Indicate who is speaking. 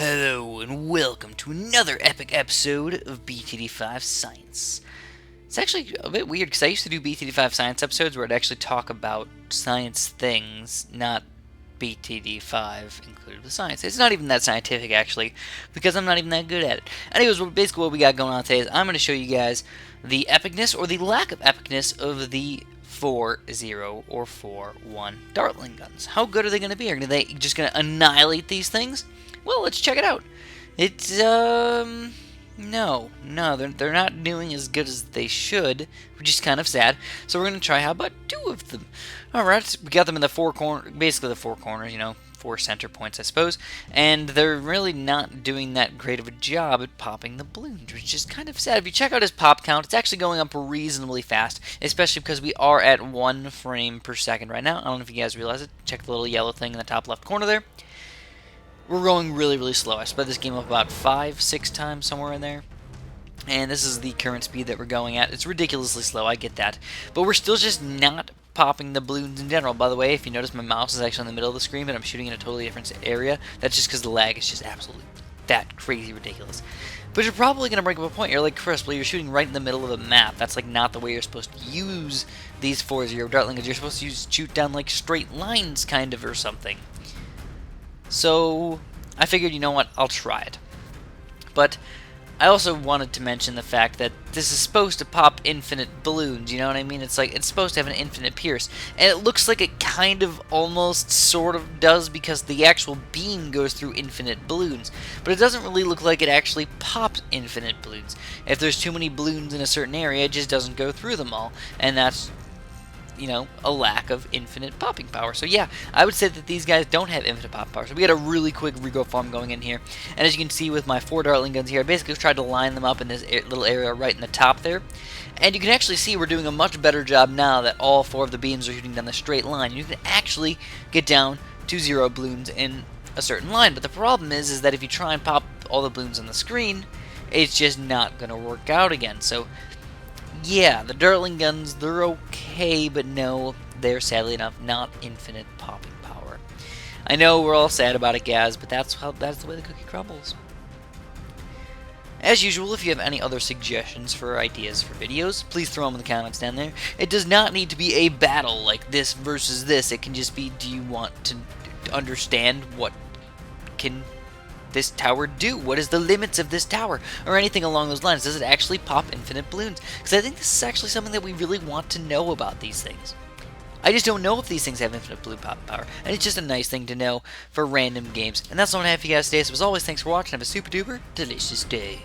Speaker 1: Hello and welcome to another epic episode of BTD5 Science. It's actually a bit weird because I used to do BTD5 Science episodes where I'd actually talk about science things, not BTD5 included with science. It's not even that scientific actually, because I'm not even that good at it. Anyways, basically what we got going on today is I'm going to show you guys the epicness or the lack of epicness of the 4-0 or 4-1 Dartling guns. How good are they going to be? Are they just going to annihilate these things? Well, let's check it out. It's, no, they're not doing as good as they should, which is kind of sad. So we're going to try how about 2 of them. Alright, we got them in the 4 corners, basically the 4 corners, 4 center points, I suppose. And they're really not doing that great of a job at popping the balloons, which is kind of sad. If you check out his pop count, it's actually going up reasonably fast, especially because we are at 1 frame per second right now. I don't know if you guys realize it. Check the little yellow thing in the top left corner there. We're going really slow. I sped this game up about 5-6 times, somewhere in there. And this is the current speed that we're going at. It's ridiculously slow, I get that. But we're still just not popping the balloons in general. By the way, if you notice, my mouse is actually in the middle of the screen, but I'm shooting in a totally different area. That's just because the lag is just absolutely that crazy ridiculous. But you're probably going to bring up a point. You're like, Chris, well, you're shooting right in the middle of the map. That's like not the way you're supposed to use these 4-0 Dartlings. You're supposed to shoot down like straight lines, kind of, or something. So I figured, you know what, I'll try it. But I also wanted to mention the fact that this is supposed to pop infinite balloons, you know what I mean? It's like, it's supposed to have an infinite pierce. And it looks like it kind of almost sort of does because the actual beam goes through infinite balloons. But it doesn't really look like it actually pops infinite balloons. If there's too many balloons in a certain area, it just doesn't go through them all. And that's, a lack of infinite popping power. So yeah, I would say that these guys don't have infinite pop power. So we got a really quick regrowth farm going in here. And as you can see with my 4 Dartling guns here, I basically tried to line them up in this little area right in the top there. And you can actually see we're doing a much better job now that all 4 of the beams are shooting down the straight line. You can actually get down to 0 balloons in a certain line. But the problem is that if you try and pop all the balloons on the screen, it's just not going to work out again. So yeah, the Dartling guns, they're okay, but no, they're sadly enough not infinite popping power. I know we're all sad about it, guys, but that's the way the cookie crumbles. As usual, if you have any other suggestions for ideas for videos, please throw them in the comments down there. It does not need to be a battle like this versus this. It can just be, do you want to understand what can this tower do? What is the limits of this tower? Or anything along those lines. Does it actually pop infinite balloons? Because I think this is actually something that we really want to know about these things. I just don't know if these things have infinite balloon pop power. And it's just a nice thing to know for random games. And that's all I have for you guys today. So as always, thanks for watching. Have a super duper delicious day.